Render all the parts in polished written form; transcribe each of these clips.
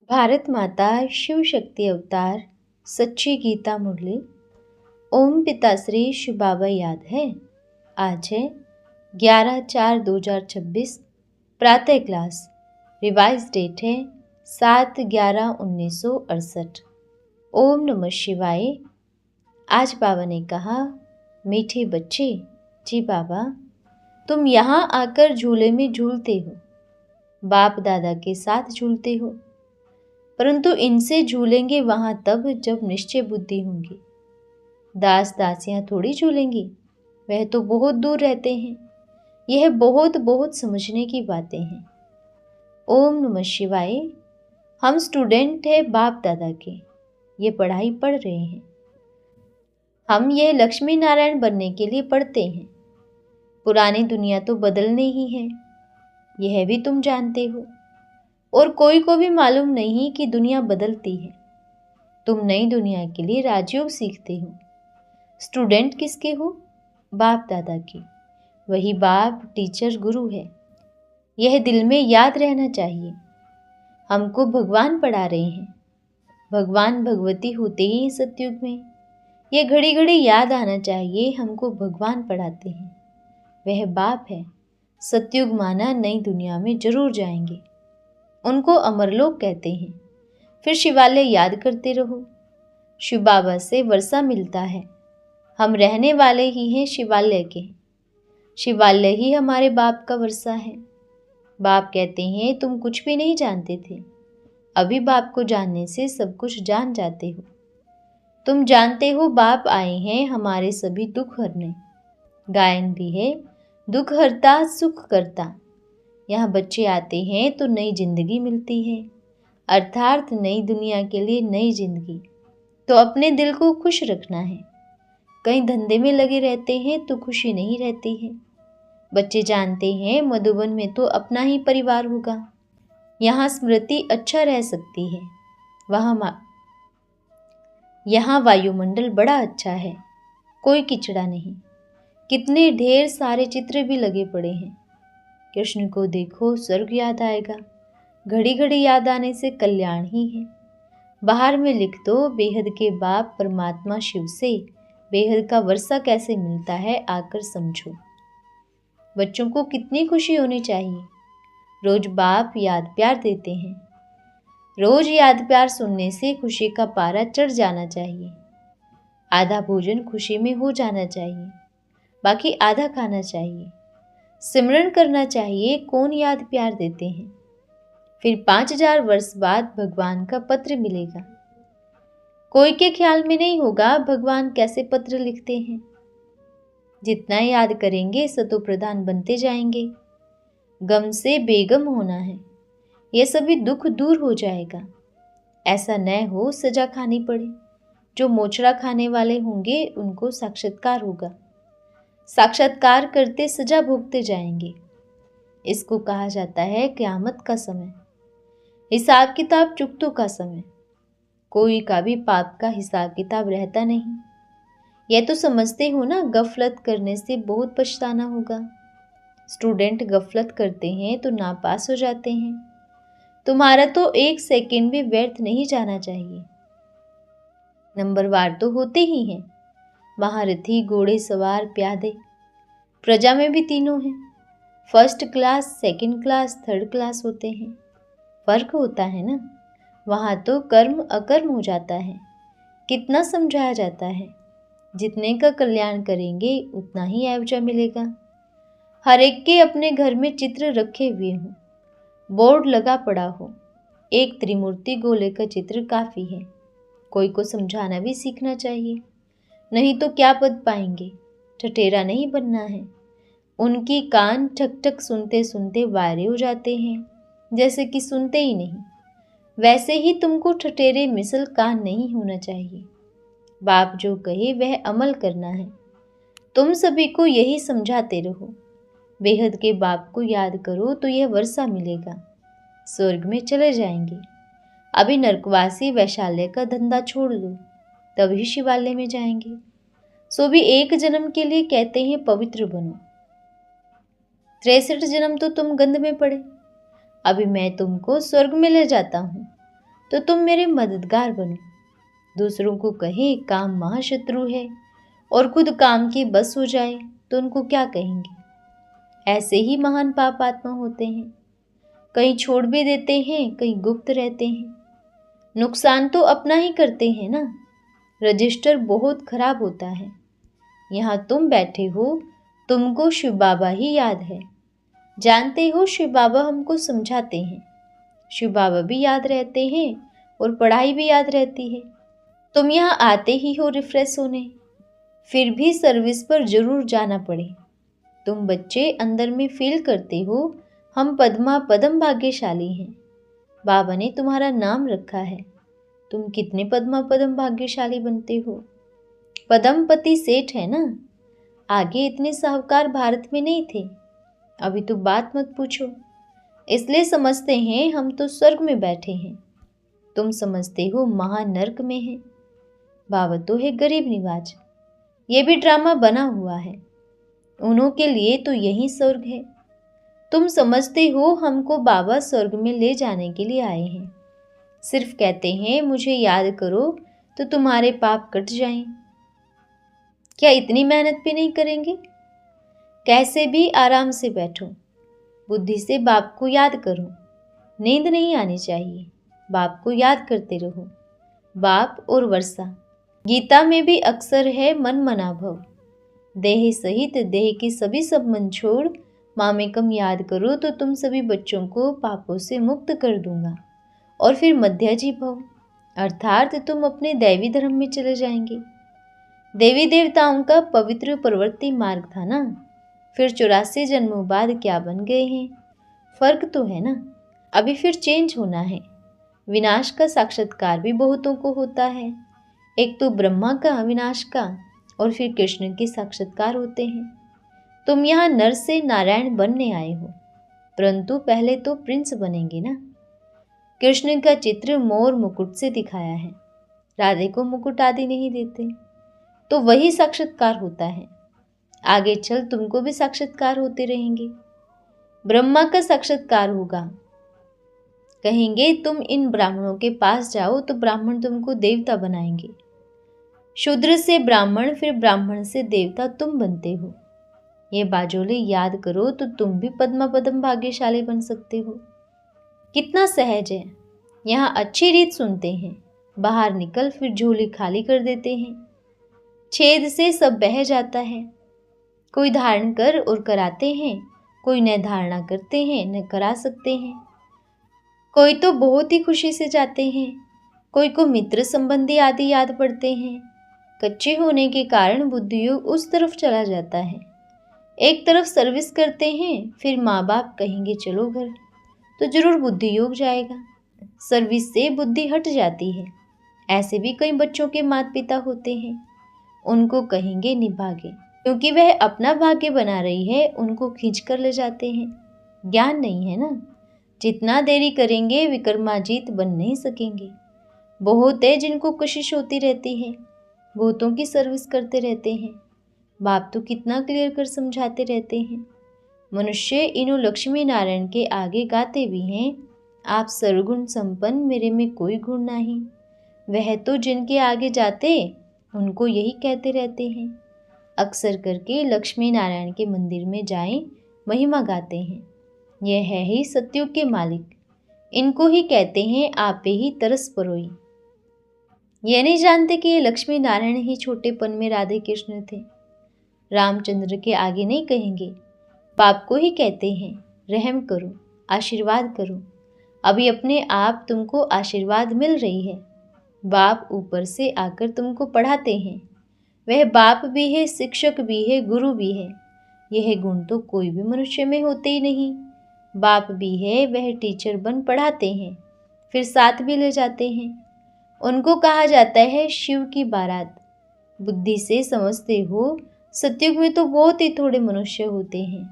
भारत माता शिव शक्ति अवतार सच्ची गीता मुरली। ओम पिताश्री शिव बाबा याद है। आज है 11/4/2026 प्रातः क्लास। रिवाइज डेट है 7/11/1968। ओम नमः शिवाय। आज बाबा ने कहा, मीठे बच्चे, जी बाबा, तुम यहाँ आकर झूले में झूलते हो, बाप दादा के साथ झूलते हो, परंतु इनसे झूलेंगे वहां तब जब निश्चय बुद्धि होंगी। दास दासियां थोड़ी झूलेंगी, वह तो बहुत दूर रहते हैं। यह बहुत बहुत समझने की बातें हैं। ओम नमः शिवाय। हम स्टूडेंट हैं बाप दादा के, ये पढ़ाई पढ़ रहे हैं। हम यह लक्ष्मी नारायण बनने के लिए पढ़ते हैं। पुरानी दुनिया तो बदलनी ही है, यह भी तुम जानते हो, और कोई को भी मालूम नहीं कि दुनिया बदलती है। तुम नई दुनिया के लिए राजयोग सीखते हो। स्टूडेंट किसके हो? बाप दादा के। वही बाप टीचर गुरु है। यह दिल में याद रहना चाहिए। हमको भगवान पढ़ा रहे हैं। भगवान भगवती होते ही सतयुग में। यह घड़ी घड़ी याद आना चाहिए, हमको भगवान पढ़ाते हैं। वह बाप है। सतयुग माना नई दुनिया में जरूर जाएंगे। उनको अमरलोक कहते हैं। फिर शिवालय याद करते रहो। शिव बाबा से वर्षा मिलता है। हम रहने वाले ही हैं शिवालय के। शिवालय ही हमारे बाप का वर्षा है। बाप कहते हैं, तुम कुछ भी नहीं जानते थे, अभी बाप को जानने से सब कुछ जान जाते हो। तुम जानते हो बाप आए हैं हमारे सभी दुख हरने। गायन भी है, दुख हरता सुख करता। यहाँ बच्चे आते हैं तो नई जिंदगी मिलती है, अर्थात नई दुनिया के लिए नई जिंदगी। तो अपने दिल को खुश रखना है। कहीं धंधे में लगे रहते हैं तो खुशी नहीं रहती है। बच्चे जानते हैं मधुबन में तो अपना ही परिवार होगा। यहाँ स्मृति अच्छा रह सकती है। यहाँ वायुमंडल बड़ा अच्छा है, कोई किचड़ा नहीं। कितने ढेर सारे चित्र भी लगे पड़े हैं। कृष्ण को देखो, स्वर्ग याद आएगा। घड़ी घड़ी याद आने से कल्याण ही है। बाहर में लिख दो, बेहद के बाप परमात्मा शिव से बेहद का वर्षा कैसे मिलता है, आकर समझो। बच्चों को कितनी खुशी होनी चाहिए। रोज बाप याद प्यार देते हैं। रोज याद प्यार सुनने से खुशी का पारा चढ़ जाना चाहिए। आधा भोजन खुशी में हो जाना चाहिए, बाकी आधा खाना चाहिए। सिमरन करना चाहिए, कौन याद प्यार देते हैं। फिर 5000 वर्ष बाद भगवान का पत्र मिलेगा। कोई के ख्याल में नहीं होगा भगवान कैसे पत्र लिखते हैं। जितना याद करेंगे सतो प्रधान बनते जाएंगे। गम से बेगम होना है, यह सभी दुख दूर हो जाएगा। ऐसा न हो सजा खानी पड़े। जो मोचड़ा खाने वाले होंगे उनको साक्षात्कार होगा। साक्षात्कार करते सजा भोगते जाएंगे। इसको कहा जाता है क़यामत का समय, हिसाब किताब चुकतों का समय। कोई का भी पाप का हिसाब किताब रहता नहीं। यह तो समझते हो ना, गफलत करने से बहुत पछताना होगा। स्टूडेंट गफलत करते हैं तो नापास हो जाते हैं। तुम्हारा तो 1 सेकंड भी व्यर्थ नहीं जाना चाहिए। नंबरवार तो होते ही हैं। महारथी, घोड़े सवार, प्यादे। प्रजा में भी तीनों हैं। First class, second class, third class होते हैं। फर्क होता है ना। वहाँ तो कर्म अकर्म हो जाता है। कितना समझाया जाता है। जितने का कल्याण करेंगे उतना ही एवजा मिलेगा। हर एक के अपने घर में चित्र रखे हुए हों, बोर्ड लगा पड़ा हो। एक त्रिमूर्ति गोले का चित्र काफ़ी है। कोई को समझाना भी सीखना चाहिए, नहीं तो क्या पद पाएंगे। ठठेरा नहीं बनना है। उनकी कान ठक ठक सुनते सुनते वायरे हो जाते हैं, जैसे कि सुनते ही नहीं। वैसे ही तुमको ठठेरे मिसल कान नहीं होना चाहिए। बाप जो कहे वह अमल करना है। तुम सभी को यही समझाते रहो। बेहद के बाप को याद करो तो यह वर्षा मिलेगा। स्वर्ग में चले जाएंगे। अभी नरकवासी वैशाल्य का धंधा छोड़ दो, तभी शिवालय में जाएंगे। सो भी 1 जन्म के लिए कहते हैं पवित्र बनो। 63 जन्म तो तुम गंध में पड़े। अभी मैं तुमको स्वर्ग में ले जाता हूँ। तो तुम मेरे मददगार बनो। दूसरों को कहे काम महाशत्रु है और खुद काम की बस हो जाए तो उनको क्या कहेंगे। ऐसे ही महान पाप आत्मा होते हैं, कहीं छोड़ भी देते हैं, कहीं गुप्त रहते हैं। नुकसान तो अपना ही करते हैं ना। रजिस्टर बहुत खराब होता है। यहाँ तुम बैठे हो, तुमको शिव बाबा ही याद है। जानते हो शिव बाबा हमको समझाते हैं, शिव बाबा भी याद रहते हैं और पढ़ाई भी याद रहती है। तुम यहाँ आते ही हो रिफ्रेश होने, फिर भी सर्विस पर जरूर जाना पड़े। तुम बच्चे अंदर में फील करते हो हम पद्मा पदम भाग्यशाली हैं। बाबा ने तुम्हारा नाम रखा है। तुम कितने पद्मा पदम भाग्यशाली बनते हो। पदमपति सेठ है ना। आगे इतने साहूकार भारत में नहीं थे। अभी तो बात मत पूछो। इसलिए समझते हैं हम तो स्वर्ग में बैठे हैं, तुम समझते हो महानर्क में है। बाबा तो है गरीब निवाज। ये भी ड्रामा बना हुआ है। उन्हों के लिए तो यही स्वर्ग है। तुम समझते हो हमको बाबा स्वर्ग में ले जाने के लिए आए हैं। सिर्फ कहते हैं मुझे याद करो तो तुम्हारे पाप कट जाएं। क्या इतनी मेहनत भी नहीं करेंगे? कैसे भी आराम से बैठो, बुद्धि से बाप को याद करो। नींद नहीं आनी चाहिए, बाप को याद करते रहो। बाप और वर्षा। गीता में भी अक्सर है मन मना भव। देह सहित देह की सभी संबंध छोड़ मामेकम याद करो तो तुम सभी बच्चों को पापों से मुक्त कर दूंगा। और फिर मध्याजी भव, अर्थात तुम अपने दैवी धर्म में चले जाएंगे। देवी देवताओं का पवित्र प्रवृत्ति मार्ग था ना। फिर 84 जन्मों बाद क्या बन गए हैं? फर्क तो है ना। अभी फिर चेंज होना है। विनाश का साक्षात्कार भी बहुतों को होता है। एक तो ब्रह्मा का विनाश का और फिर कृष्ण के साक्षात्कार होते हैं। तुम यहाँ नर से नारायण बनने आए हो, परंतु पहले तो प्रिंस बनेंगे ना। कृष्ण का चित्र मोर मुकुट से दिखाया है। राधे को मुकुट आदि नहीं देते, तो वही साक्षात्कार होता है। आगे चल तुमको भी साक्षात्कार होते रहेंगे। ब्रह्मा का साक्षात्कार होगा। कहेंगे तुम इन ब्राह्मणों के पास जाओ तो ब्राह्मण तुमको देवता बनाएंगे। शूद्र से ब्राह्मण, फिर ब्राह्मण से देवता तुम बनते हो। ये बाजोले याद करो तो तुम भी पद्मा पदम भाग्यशाली बन सकते हो। कितना सहज है। यहाँ अच्छी रीत सुनते हैं, बाहर निकल फिर झोली खाली कर देते हैं। छेद से सब बह जाता है। कोई धारण कर और कराते हैं, कोई न धारणा करते हैं न करा सकते हैं। कोई तो बहुत ही खुशी से जाते हैं, कोई को मित्र संबंधी आदि याद पड़ते हैं। कच्चे होने के कारण बुद्धियोग उस तरफ चला जाता है। एक तरफ सर्विस करते हैं, फिर माँ बाप कहेंगे चलो घर, तो जरूर बुद्धियोग जाएगा। सर्विस से बुद्धि हट जाती है। ऐसे भी कई बच्चों के माता पिता होते हैं, उनको कहेंगे निभागे, क्योंकि वह अपना भाग्य बना रही है, उनको खींच कर ले जाते हैं। ज्ञान नहीं है ना। जितना देरी करेंगे विक्रमाजीत बन नहीं सकेंगे। बहुत है जिनको कोशिश होती रहती है, बहुतों की सर्विस करते रहते हैं। बाप तो कितना क्लियर कर समझाते रहते हैं। मनुष्य इन्हों लक्ष्मी नारायण के आगे गाते भी हैं, आप सर्वगुण संपन्न, मेरे में कोई गुण नहीं। वह तो जिनके आगे जाते उनको यही कहते रहते हैं। अक्सर करके लक्ष्मी नारायण के मंदिर में जाएं, महिमा गाते हैं। यह है ही सत्युग के मालिक, इनको ही कहते हैं आपे ही तरस परोई। यह नहीं जानते कि ये लक्ष्मी नारायण ही छोटेपन में राधे कृष्ण थे। रामचंद्र के आगे नहीं कहेंगे, बाप को ही कहते हैं रहम करो, आशीर्वाद करो। अभी अपने आप तुमको आशीर्वाद मिल रही है। बाप ऊपर से आकर तुमको पढ़ाते हैं। वह बाप भी है, शिक्षक भी है, गुरु भी है। यह गुण तो कोई भी मनुष्य में होते ही नहीं। बाप भी है, वह टीचर बन पढ़ाते हैं, फिर साथ भी ले जाते हैं। उनको कहा जाता है शिव की बारात। बुद्धि से समझते हो सतयुग में तो बहुत ही थोड़े मनुष्य होते हैं।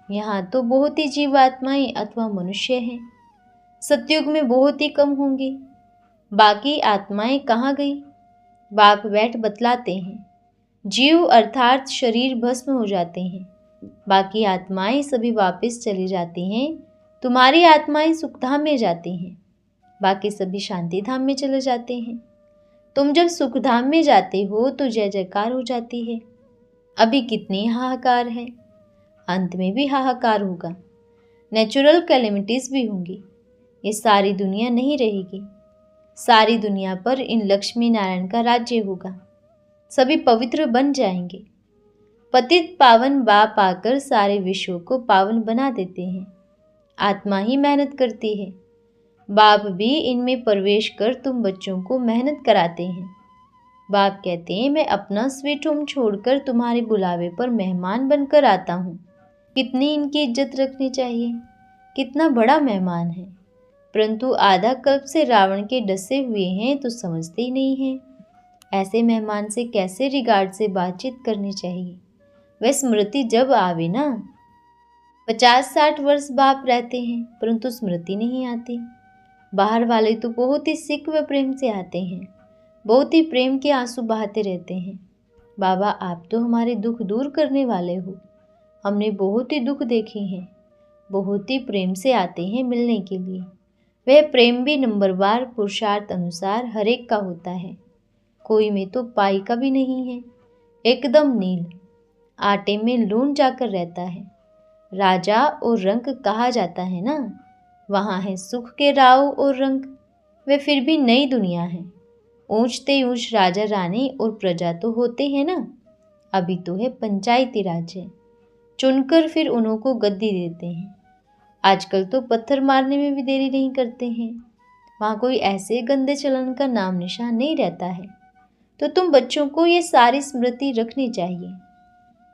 यहाँ तो बहुत ही जीवात्माएं अथवा मनुष्य हैं। सतयुग में बहुत ही कम होंगे। बाकी आत्माएं कहाँ गई? बाप बैठ बतलाते हैं। जीव अर्थात शरीर भस्म हो जाते हैं, बाकी आत्माएं सभी वापस चली जाती हैं। तुम्हारी आत्माएं सुखधाम में जाती हैं। बाकी सभी शांति धाम में चले जाते हैं। तुम जब सुख धाम में जाते हो तो जय जयकार हो जाती है। अभी कितनी हाहाकार है, अंत में भी हाहाकार होगा। नेचुरल कैलेमिटीज भी होंगी। ये सारी दुनिया नहीं रहेगी। सारी दुनिया पर इन लक्ष्मी नारायण का राज्य होगा। सभी पवित्र बन जाएंगे। पतित पावन बाप आकर सारे विश्व को पावन बना देते हैं। आत्मा ही मेहनत करती है। बाप भी इनमें प्रवेश कर तुम बच्चों को मेहनत कराते हैं। बाप कहते हैं मैं अपना स्वीट होम छोड़कर तुम्हारे बुलावे पर मेहमान बनकर आता हूँ। कितनी इनकी इज्जत रखनी चाहिए। कितना बड़ा मेहमान है, परंतु आधा कल्प से रावण के डसे हुए हैं तो समझते ही नहीं हैं। ऐसे मेहमान से कैसे रिगार्ड से बातचीत करनी चाहिए। वह स्मृति जब आवे ना। 50-60 वर्ष बाप रहते हैं परंतु स्मृति नहीं आती। बाहर वाले तो बहुत ही सिक व प्रेम से आते हैं, बहुत ही प्रेम के आंसू बहाते रहते हैं। बाबा आप तो हमारे दुख दूर करने वाले हो। हमने बहुत ही दुख देखे हैं। बहुत ही प्रेम से आते हैं मिलने के लिए। वह प्रेम भी नंबरवार पुरुषार्थ अनुसार हर एक का होता है। कोई में तो पाई का भी नहीं है। एकदम नील, आटे में लून जाकर रहता है। राजा और रंक कहा जाता है ना, वहाँ है सुख के राव और रंक। वे फिर भी नई दुनिया है। ऊंचते ऊंच राजा रानी और प्रजा तो होते हैं ना। अभी तो है पंचायती राज है। चुनकर फिर उन्हों को गद्दी देते हैं। आजकल तो पत्थर मारने में भी देरी नहीं करते हैं। वहाँ कोई ऐसे गंदे चलन का नाम निशान नहीं रहता है। तो तुम बच्चों को ये सारी स्मृति रखनी चाहिए।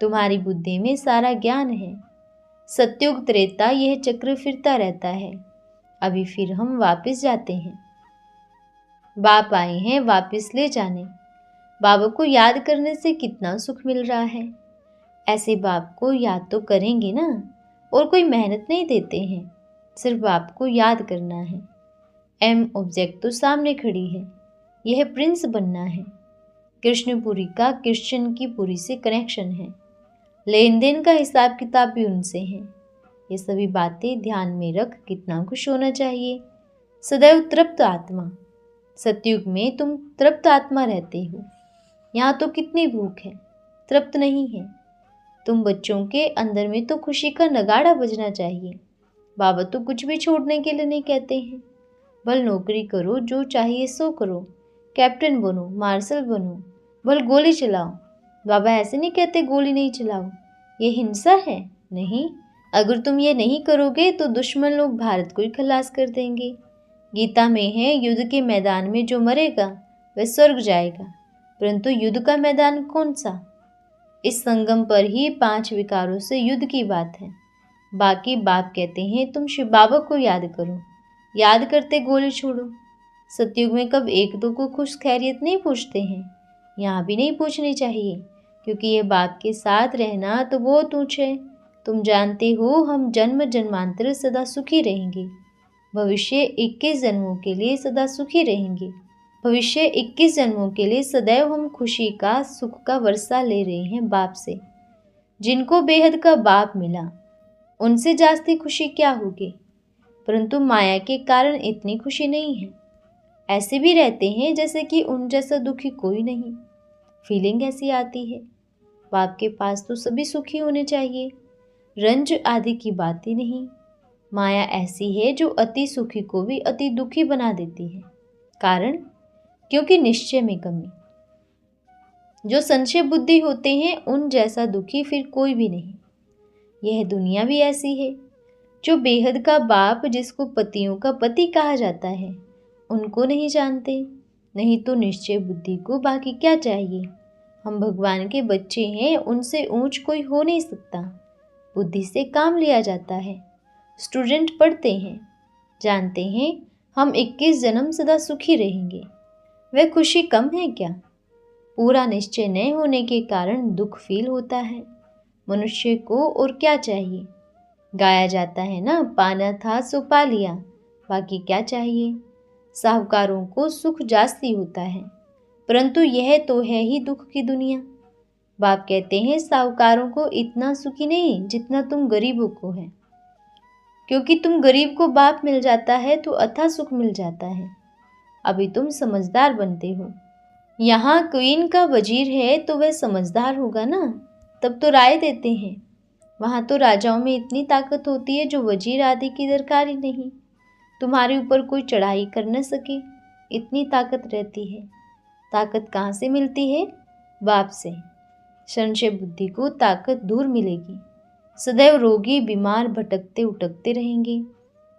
तुम्हारी बुद्धि में सारा ज्ञान है। सत्युग त्रेता यह चक्र फिरता रहता है। अभी फिर हम वापस जाते हैं। बाप आए हैं वापस ले जाने। बाबा को याद करने से कितना सुख मिल रहा है। ऐसे बाप को याद तो करेंगे ना, और कोई मेहनत नहीं देते हैं। सिर्फ बाप को याद करना है। एम ऑब्जेक्ट तो सामने खड़ी है। यह प्रिंस बनना है। कृष्णपुरी का क्रिश्चियन की पुरी से कनेक्शन है। लेन देन का हिसाब किताब भी उनसे है। ये सभी बातें ध्यान में रख कितना खुश होना चाहिए। सदैव तृप्त आत्मा। सतयुग में तुम तृप्त आत्मा रहते हो। यहाँ तो कितनी भूख है, तृप्त नहीं है। तुम बच्चों के अंदर में तो खुशी का नगाड़ा बजना चाहिए। बाबा तो कुछ भी छोड़ने के लिए नहीं कहते हैं। भल नौकरी करो, जो चाहिए सो करो, कैप्टन बनो, मार्शल बनो, भल गोली चलाओ। बाबा ऐसे नहीं कहते गोली नहीं चलाओ, ये हिंसा है। नहीं, अगर तुम ये नहीं करोगे तो दुश्मन लोग भारत को ही खलास कर देंगे। गीता में है युद्ध के मैदान में जो मरेगा वह स्वर्ग जाएगा। परंतु युद्ध का मैदान कौन सा? इस संगम पर ही 5 विकारों से युद्ध की बात है। बाकी बाप कहते हैं तुम शिव बाबा को याद करो, याद करते गोली छोड़ो। सतयुग में कब एक दो को खुश खैरियत नहीं पूछते हैं। यहाँ भी नहीं पूछनी चाहिए, क्योंकि ये बाप के साथ रहना तो बहुत ऊंच है। तुम जानते हो हम जन्म जन्मांतर सदा सुखी रहेंगे। भविष्य 21 जन्मों के लिए सदा सुखी रहेंगे। भविष्य 21 जन्मों के लिए सदैव हम खुशी का, सुख का वर्षा ले रहे हैं बाप से। जिनको बेहद का बाप मिला उनसे जास्ती खुशी क्या होगी। परंतु माया के कारण इतनी खुशी नहीं है। ऐसे भी रहते हैं जैसे कि उन जैसा दुखी कोई नहीं। फीलिंग ऐसी आती है। बाप के पास तो सभी सुखी होने चाहिए। रंज आदि की बात ही नहीं। माया ऐसी है जो अति सुखी को भी अति दुखी बना देती है। कारण, क्योंकि निश्चय में कमी। जो संशय बुद्धि होते हैं उन जैसा दुखी फिर कोई भी नहीं। यह दुनिया भी ऐसी है। जो बेहद का बाप, जिसको पतियों का पति कहा जाता है, उनको नहीं जानते। नहीं तो निश्चय बुद्धि को बाकी क्या चाहिए। हम भगवान के बच्चे हैं, उनसे ऊंच कोई हो नहीं सकता। बुद्धि से काम लिया जाता है। स्टूडेंट पढ़ते हैं, जानते हैं हम 21 जन्म सदा सुखी रहेंगे। वह खुशी कम है क्या? पूरा निश्चय न होने के कारण दुख फील होता है। मनुष्य को और क्या चाहिए। गाया जाता है ना, पाना था सो पा लिया, बाकी क्या चाहिए। साहूकारों को सुख जास्ती होता है, परंतु यह तो है ही दुख की दुनिया। बाप कहते हैं साहूकारों को इतना सुखी नहीं जितना तुम गरीबों को है। क्योंकि तुम गरीब को बाप मिल जाता है तो अथाह सुख मिल जाता है। अभी तुम समझदार बनते हो। यहाँ क्वीन का वजीर है तो वह समझदार होगा ना, तब तो राय देते हैं। वहाँ तो राजाओं में इतनी ताकत होती है जो वजीर आदि की दरकार ही नहीं। तुम्हारे ऊपर कोई चढ़ाई कर न सके, इतनी ताकत रहती है। ताकत कहाँ से मिलती है? बाप से। संशय बुद्धि को ताकत दूर मिलेगी। सदैव रोगी बीमार भटकते उटकते रहेंगे।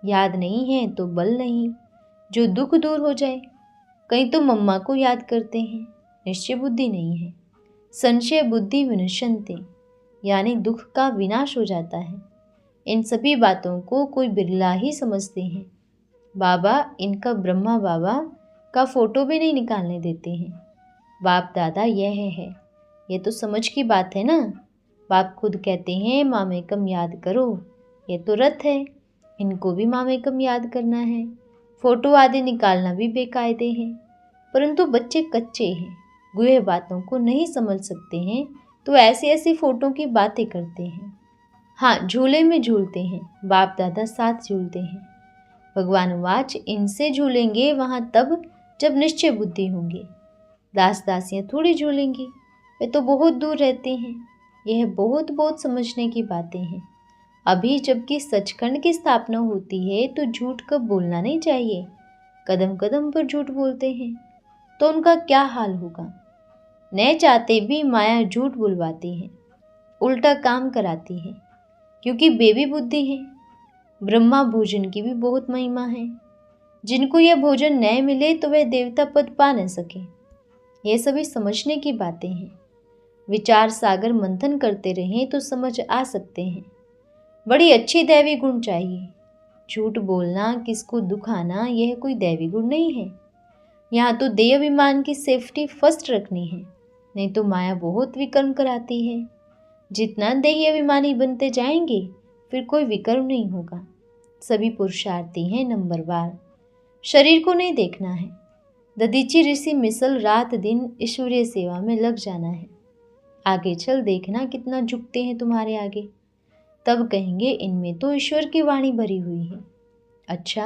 याद नहीं है तो बल नहीं, जो दुख दूर हो जाए। कहीं तो मम्मा को याद करते हैं, निश्चय बुद्धि नहीं है। संशय बुद्धि विनश्यन्ते, यानी दुख का विनाश हो जाता है। इन सभी बातों को कोई बिरला ही समझते हैं। बाबा इनका ब्रह्मा बाबा का फोटो भी नहीं निकालने देते हैं। बाप दादा यह है, ये तो समझ की बात है ना। बाप खुद कहते हैं मामेकम याद करो। ये तो रथ है, इनको भी मामेकम याद करना है। फोटो आदि निकालना भी बेकायदे हैं। परंतु बच्चे कच्चे हैं, गुहे बातों को नहीं समझ सकते हैं, तो ऐसी ऐसी फोटो की बातें करते हैं। हाँ, झूले में झूलते हैं, बाप दादा साथ झूलते हैं। भगवान वाच इनसे झूलेंगे वहाँ तब जब निश्चय बुद्धि होंगे। दास दासियाँ थोड़ी झूलेंगी, वे तो बहुत दूर रहते हैं। यह बहुत बहुत समझने की बातें हैं। अभी जबकि सचखंड की स्थापना होती है तो झूठ कब बोलना नहीं चाहिए। कदम कदम पर झूठ बोलते हैं तो उनका क्या हाल होगा। न चाहते भी माया झूठ बुलवाती है, उल्टा काम कराती है, क्योंकि बेबी बुद्धि है। ब्रह्मा भोजन की भी बहुत महिमा है। जिनको यह भोजन न मिले तो वह देवता पद पा न सके। ये सभी समझने की बातें हैं। विचार सागर मंथन करते रहें तो समझ आ सकते हैं। बड़ी अच्छी दैवी गुण चाहिए। झूठ बोलना, किसको दुखाना, यह कोई दैवी गुण नहीं है। यहाँ तो देह अभिमान की सेफ्टी फर्स्ट रखनी है, नहीं तो माया बहुत विकर्म कराती है। जितना देही अभिमानी बनते जाएंगे फिर कोई विकर्म नहीं होगा। सभी पुरुषार्थी हैं नंबरवार। शरीर को नहीं देखना है। दधीची ऋषि मिसल रात दिन ईश्वरीय सेवा में लग जाना है। आगे चल देखना कितना झुकते हैं तुम्हारे आगे, तब कहेंगे इनमें तो ईश्वर की वाणी भरी हुई है। अच्छा,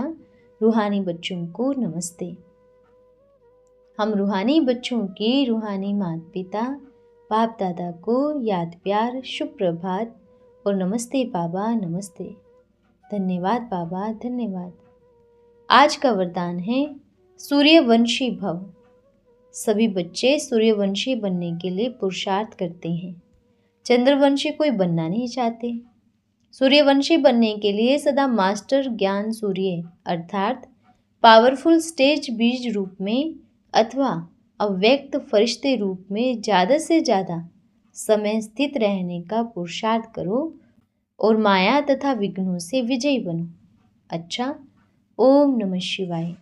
रूहानी बच्चों को नमस्ते। हम रूहानी बच्चों की रूहानी माता पिता बाप दादा को याद प्यार, शुभ प्रभात और नमस्ते बाबा नमस्ते। धन्यवाद बाबा धन्यवाद। आज का वरदान है सूर्यवंशी भव। सभी बच्चे सूर्यवंशी बनने के लिए पुरुषार्थ करते हैं। चंद्रवंशी कोई बनना नहीं चाहते। सूर्यवंशी बनने के लिए सदा मास्टर ज्ञान सूर्य अर्थात पावरफुल स्टेज बीज रूप में अथवा अव्यक्त फरिश्ते रूप में ज़्यादा से ज़्यादा समय स्थित रहने का पुरुषार्थ करो और माया तथा विघ्नों से विजयी बनो। अच्छा, ओम नमः शिवाय।